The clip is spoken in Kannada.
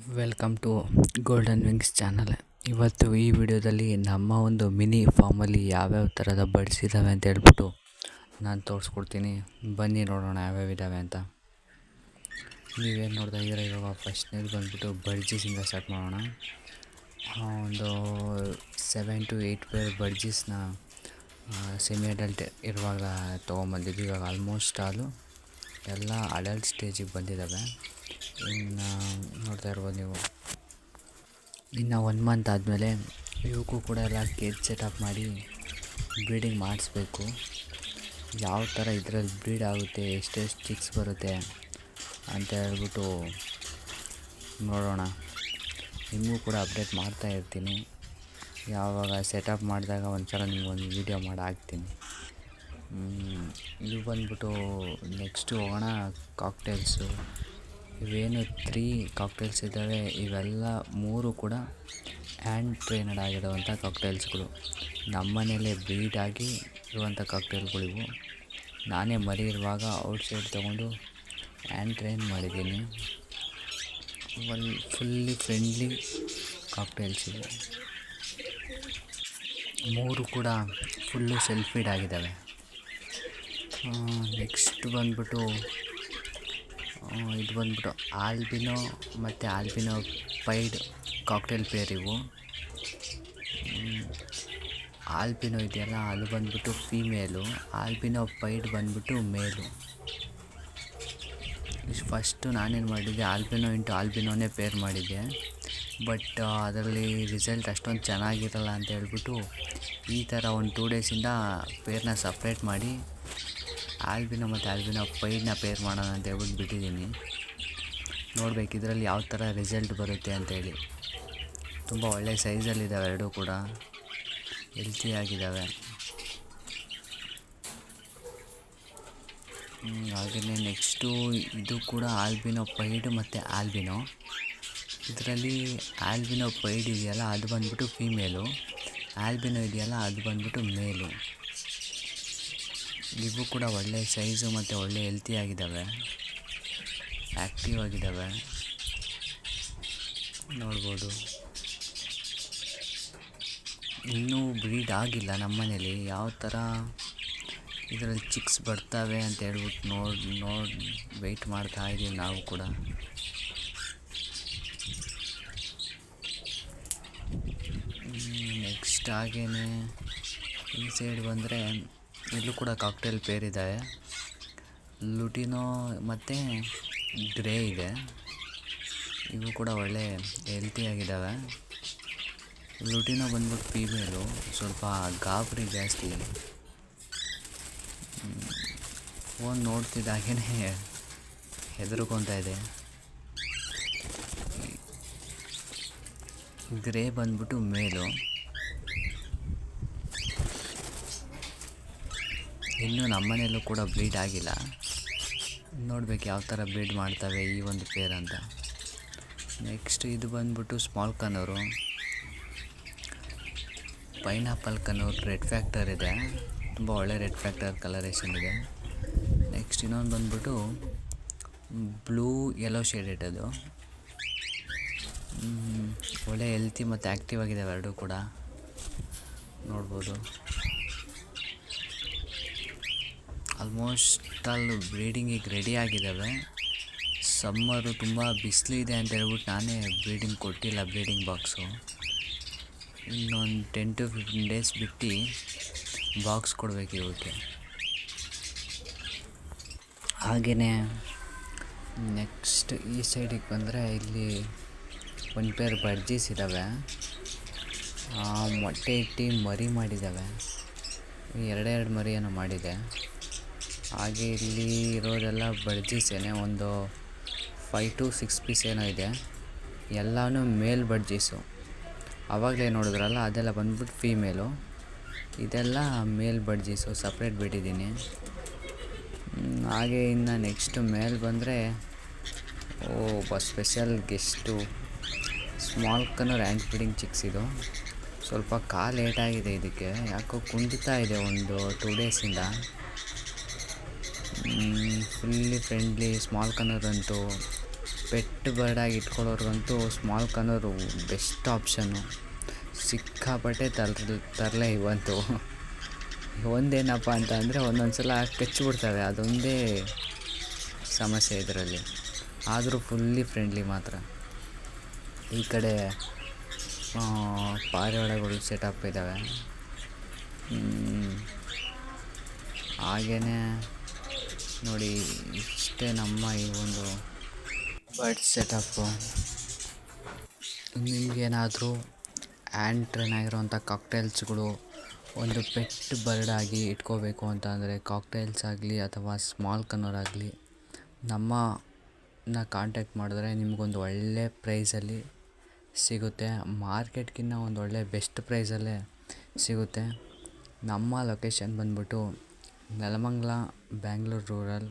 Welcome to Golden Wings channel. ಇವತ್ತು ಈ ವಿಡಿಯೋದಲ್ಲಿ ನಮ್ಮ ಒಂದು ಮಿನಿ ಫಾರ್ಮಲ್ಲಿ ಯಾವ್ಯಾವ ಥರದ ಬರ್ಡ್ಸ್ ಇದ್ದಾವೆ ಅಂತ ಹೇಳ್ಬಿಟ್ಟು ನಾನು ತೋರಿಸ್ಕೊಡ್ತೀನಿ. ಬನ್ನಿ ನೋಡೋಣ ಯಾವ್ಯಾವ ಇದ್ದಾವೆ ಅಂತ. ನೀವೇನು ನೋಡ್ತಾ ಇದ್ದೀರಾ ಇವಾಗ ಫಸ್ಟ್ನೇದು ಬಂದುಬಿಟ್ಟು ಬರ್ಡ್ಜಿಸಿಂದ ಸ್ಟಾರ್ಟ್ ಮಾಡೋಣ. ಒಂದು 7 to 8 ಪೇರ್ ಬರ್ಡ್ಜಿಸ್ನ ಸೆಮಿ ಅಡಲ್ಟ್ ಇರುವಾಗ ತೊಗೊಂಬಂದಿದ್ವಿ. ಇವಾಗ ಆಲ್ಮೋಸ್ಟ್ ಎಲ್ಲ ಅಡಲ್ಟ್ ಸ್ಟೇಜಿಗೆ ಬಂದಿದ್ದಾವೆ. ಇನ್ನು ನೋಡ್ತಾ ಇರ್ಬೋದು ನೀವು. ಇನ್ನು 1 ಮಂತ್ ಆದಮೇಲೆ ಇವಕ್ಕೂ ಕೂಡ ಎಲ್ಲ ಕೇಜ್ ಸೆಟಪ್ ಮಾಡಿ ಬ್ರೀಡಿಂಗ್ ಮಾಡಿಸ್ಬೇಕು. ಯಾವ ಥರ ಇದರಲ್ಲಿ ಬ್ರೀಡ್ ಆಗುತ್ತೆ, ಎಷ್ಟೆಷ್ಟು ಚಿಕ್ಸ್ ಬರುತ್ತೆ ಅಂತ ಹೇಳ್ಬಿಟ್ಟು ನೋಡೋಣ. ನಿಮಗೂ ಕೂಡ ಅಪ್ಡೇಟ್ ಮಾಡ್ತಾ ಇರ್ತೀನಿ. ಯಾವಾಗ ಸೆಟಪ್ ಮಾಡಿದಾಗ ಒಂದು ಸಲ ನಿಮ್ಗೊಂದು ವೀಡಿಯೋ ಮಾಡಿ ಹಾಕ್ತೀನಿ. ಇದು ಬಂದ್ಬಿಟ್ಟು ನೆಕ್ಸ್ಟು ಹೋಗೋಣ ಕಾಕ್ಟೇಲ್ಸು. ಇವೇನು 3 ಕಾಕ್ಟೇಲ್ಸ್ ಇದ್ದಾವೆ. ಇವೆಲ್ಲ 3 ಕೂಡ ಹ್ಯಾಂಡ್ ಟ್ರೈನಡ್ ಆಗಿರೋವಂಥ ಕಾಕ್ಟೇಲ್ಸ್ಗಳು. ನಮ್ಮ ಮನೆಯಲ್ಲೇ ಬ್ರೀಡ್ ಆಗಿ ಇರುವಂಥ ಕಾಕ್ಟೇಲ್ಗಳಿವು. ನಾನೇ ಮರಿ ಇರುವಾಗ ಔಟ್ಸೈಡ್ ತೊಗೊಂಡು ಹ್ಯಾಂಡ್ ಟ್ರೈನ್ ಮಾಡಿದ್ದೀನಿ. ಫುಲ್ಲಿ ಫ್ರೆಂಡ್ಲಿ ಕಾಕ್ಟೇಲ್ಸ್ ಇವು. 3 ಕೂಡ ಫುಲ್ಲು ಸೆಲ್ಫ್ ಫೀಡ್ ಆಗಿದ್ದಾವೆ. ನೆಕ್ಸ್ಟ್ ಬಂದ್ಬಿಟ್ಟು ಇದು ಬಂದ್ಬಿಟ್ಟು ಆಲ್ಬಿನೋ ಮತ್ತು ಆಲ್ಬಿನೋ ಪೈಡ್ ಕಾಕ್ಟೇಲ್ ಪೇರ್ ಇವು. ಆಲ್ಬಿನೋ ಇದೆಯಲ್ಲ ಅದು ಬಂದ್ಬಿಟ್ಟು ಫೀಮೇಲು, ಆಲ್ಬಿನೋ ಪೈಡ್ ಬಂದ್ಬಿಟ್ಟು ಮೇಲು. ಫಸ್ಟು ನಾನೇನು ಮಾಡಿದ್ದೆ, ಆಲ್ಬಿನೋ ಇಂಟು ಆಲ್ಬಿನೋನೇ ಪೇರ್ ಮಾಡಿದ್ದೆ. ಬಟ್ ಅದರಲ್ಲಿ ರಿಸಲ್ಟ್ ಅಷ್ಟೊಂದು ಚೆನ್ನಾಗಿರಲ್ಲ ಅಂತ ಹೇಳ್ಬಿಟ್ಟು ಈ ಥರ ಒಂದು 2 ಡೇಸಿಂದ ಪೇರ್ನ ಸಪ್ರೇಟ್ ಮಾಡಿ ಆಲ್ಬಿನೋ ಮತ್ತು ಆಲ್ಬಿನೋ ಪೈಡ್ನ ಪೇರ್ ಮಾಡೋಣ ಅಂತ ಹೇಳ್ಬಿಟ್ಟು ಬಿಟ್ಟಿದ್ದೀನಿ. ನೋಡ್ಬೇಕು ಇದರಲ್ಲಿ ಯಾವ ಥರ ರಿಸಲ್ಟ್ ಬರುತ್ತೆ ಅಂತೇಳಿ. ತುಂಬ ಒಳ್ಳೆಯ ಸೈಜಲ್ಲಿದ್ದಾವೆ, ಎರಡೂ ಕೂಡ ಹೆಲ್ತಿಯಾಗಿದ್ದಾವೆ. ಹಾಗೆಯೇ ನೆಕ್ಸ್ಟು ಇದು ಕೂಡ ಆಲ್ಬಿನೋ ಪೈಡು ಮತ್ತು ಆಲ್ಬಿನೋ. ಇದರಲ್ಲಿ ಆಲ್ಬಿನೋ ಪೈಡ್ ಇದೆಯಲ್ಲ ಅದು ಬಂದ್ಬಿಟ್ಟು ಫೀಮೇಲು, ಆಲ್ಬಿನೋ ಇದೆಯಲ್ಲ ಅದು ಬಂದ್ಬಿಟ್ಟು ಮೇಲು. ಇವು ಕೂಡ ಒಳ್ಳೆಯ ಸೈಜು ಮತ್ತು ಒಳ್ಳೆ ಹೆಲ್ತಿಯಾಗಿದ್ದಾವೆ, ಆ್ಯಕ್ಟಿವ್ ಆಗಿದ್ದಾವೆ, ನೋಡ್ಬೋದು. ಇನ್ನೂ ಬ್ರೀಡ್ ಆಗಿಲ್ಲ ನಮ್ಮ ಮನೇಲಿ. ಯಾವ ಥರ ಇದರಲ್ಲಿ ಚಿಕ್ಸ್ ಬರ್ತವೆ ಅಂತ ಹೇಳ್ಬಿಟ್ಟು ನೋಡಿ ವೆಯ್ಟ್ ಮಾಡ್ತಾ ಇದ್ದೀವಿ ನಾವು ಕೂಡ. ನೆಕ್ಸ್ಟ್ ಹಾಗೆಯೇ ಈ ಸೈಡ್ ಬಂದರೆ ಇಲ್ಲೂ ಕೂಡ ಕಾಕ್ಟೇಲ್ ಪೇರ್ ಇದ್ದಾವೆ. ಲುಟಿನೋ ಮತ್ತು ಗ್ರೇ ಇದೆ. ಇವು ಕೂಡ ಒಳ್ಳೆ ಹೆಲ್ತಿಯಾಗಿದ್ದಾವೆ. ಲುಟಿನೋ ಬಂದ್ಬಿಟ್ಟು ಫೀಮೇಲು, ಸ್ವಲ್ಪ ಗಾಬರಿ ಜಾಸ್ತಿ. ಫೋನ್ ನೋಡ್ತಿದ್ದಾಗೇ ಹೆದರ್ಕೊತಾ ಇದೆ. ಗ್ರೇ ಬಂದ್ಬಿಟ್ಟು ಮೇಲು. ಇನ್ನೂ ನಮ್ಮನೆಯಲ್ಲೂ ಕೂಡ ಬ್ರೀಡ್ ಆಗಿಲ್ಲ. ನೋಡ್ಬೇಕು ಯಾವ ಥರ ಬ್ರೀಡ್ ಮಾಡ್ತವೆ ಈ ಒಂದು ಪೇರ್ ಅಂತ. ನೆಕ್ಸ್ಟ್ ಇದು ಬಂದ್ಬಿಟ್ಟು ಸ್ಮಾಲ್ ಕನೂರು, ಪೈನಾಪಲ್ ಕನೂರು ರೆಡ್ ಫ್ಯಾಕ್ಟರ್ ಇದೆ. ತುಂಬ ಒಳ್ಳೆ ರೆಡ್ ಫ್ಯಾಕ್ಟರ್ ಕಲರೇಷನ್ ಇದೆ. ನೆಕ್ಸ್ಟ್ ಇನ್ನೊಂದು ಬಂದ್ಬಿಟ್ಟು ಬ್ಲೂ ಯೆಲ್ಲೋ ಶೇಡೆಡ್. ಅದು ಒಳ್ಳೆ ಹೆಲ್ತಿ ಮತ್ತು ಆ್ಯಕ್ಟಿವ್ ಆಗಿದ್ದಾವೆ ಎರಡೂ ಕೂಡ, ನೋಡ್ಬೋದು. ಆಲ್ಮೋಸ್ಟ್ ಬ್ರೀಡಿಂಗಿಗೆ ರೆಡಿ ಆಗಿದ್ದಾವೆ. ಸಮ್ಮರು ತುಂಬ ಬಿಸಿಲಿದೆ ಅಂತ ಹೇಳ್ಬಿಟ್ಟು ನಾನೇ ಬ್ರೀಡಿಂಗ್ ಕೊಟ್ಟಿಲ್ಲ, ಬ್ರೀಡಿಂಗ್ ಬಾಕ್ಸು. ಇನ್ನೊಂದು 10 to 15 ಡೇಸ್ ಬಿಟ್ಟು ಬಾಕ್ಸ್ ಕೊಡಬೇಕು ಇವಕ್ಕೆ. ಹಾಗೆಯೇ ನೆಕ್ಸ್ಟ್ ಈ ಸೈಡಿಗೆ ಬಂದರೆ ಇಲ್ಲಿ ಒಂದು ಪೇರ್ ಬರ್ಜೀಸ್ ಇದ್ದಾವೆ. ಮೊಟ್ಟೆ ಇಟ್ಟು ಮರಿ ಮಾಡಿದ್ದಾವೆ. 2 ಮರಿ ಏನೋ ಮಾಡಿದೆ. ಹಾಗೆ ಇಲ್ಲಿ ಇರೋದೆಲ್ಲ ಬರ್ಜೀಸೇನೆ. ಒಂದು 5 to 6 ಪೀಸ್ ಏನೋ ಇದೆ. ಎಲ್ಲನೂ ಮೇಲ್ ಬರ್ಜೀಸು. ಆವಾಗಲೇ ನೋಡಿದ್ರಲ್ಲ ಅದೆಲ್ಲ ಬಂದ್ಬಿಟ್ಟು ಫೀಮೇಲು, ಇದೆಲ್ಲ ಮೇಲ್ ಬರ್ಜೀಸು ಸಪ್ರೇಟ್ ಬಿಟ್ಟಿದ್ದೀನಿ. ಹಾಗೆ ಇನ್ನು ನೆಕ್ಸ್ಟ್ ಮೇಲ್ ಬಂದರೆ ಒಬ್ಬ special guest small conure hand feeding chicks. ಇದು ಸ್ವಲ್ಪ ಕಾಲು ಲೇಟಾಗಿದೆ, ಇದಕ್ಕೆ ಯಾಕೋ ಕುಂದಿತಾ ಇದೆ ಒಂದು 2 ಡೇಸಿಂದ. ಫುಲ್ಲಿ ಫ್ರೆಂಡ್ಲಿ ಸ್ಮಾಲ್ ಕನರ್ ಅಂತೂ ಪೆಟ್ ಬರ್ಡಾಗಿ ಇಟ್ಕೊಳ್ಳೋರ್ಗಂತೂ ಸ್ಮಾಲ್ ಕನ್ನರು ಬೆಸ್ಟ್ ಆಪ್ಷನ್ನು. ಸಿಕ್ಕಾಪಟ್ಟೆ ತರಲೆ ಇವಂತು. ಒಂದೇನಪ್ಪ ಅಂತ ಅಂದರೆ ಒಂದೊಂದು ಸಲ ಕಚ್ಚಿಬಿಡ್ತವೆ, ಅದೊಂದೇ ಸಮಸ್ಯೆ ಇದರಲ್ಲಿ. ಆದರೂ ಫುಲ್ಲಿ ಫ್ರೆಂಡ್ಲಿ ಮಾತ್ರ. ಈ ಕಡೆ ಪಾರಿವಾಳಗಳು ಸೆಟಪ್ ಇದ್ದಾವೆ. ಹಾಗೆಯೇ ನೋಡಿ, ಇಷ್ಟೇ ನಮ್ಮ ಈ ಒಂದು ಬರ್ಡ್ ಸೆಟಪ್ಪು. ನಿಮಗೇನಾದರೂ ಹ್ಯಾಂಡ್ ಟ್ರೈನ್ ಆಗಿರೋವಂಥ ಕಾಕ್ಟೈಲ್ಸ್ಗಳು ಒಂದು ಪೆಟ್ ಬರ್ಡಾಗಿ ಇಟ್ಕೋಬೇಕು ಅಂತ ಅಂದರೆ, ಕಾಕ್ಟೈಲ್ಸ್ ಆಗಲಿ ಅಥವಾ ಸ್ಮಾಲ್ ಕನ್ನೋರಾಗಲಿ ನಮ್ಮನ್ನ ಕಾಂಟ್ಯಾಕ್ಟ್ ಮಾಡಿದ್ರೆ ನಿಮಗೊಂದು ಒಳ್ಳೆ ಪ್ರೈಸಲ್ಲಿ ಸಿಗುತ್ತೆ. ಮಾರ್ಕೆಟ್ಗಿನ್ನ ಒಂದು ಒಳ್ಳೆ ಬೆಸ್ಟ್ ಪ್ರೈಸಲ್ಲೇ ಸಿಗುತ್ತೆ. ನಮ್ಮ ಲೊಕೇಶನ್ ಬಂದ್ಬಿಟ್ಟು ನೆಲಮಂಗಲ, ಬ್ಯಾಂಗ್ಳೂರು ರೂರಲ್.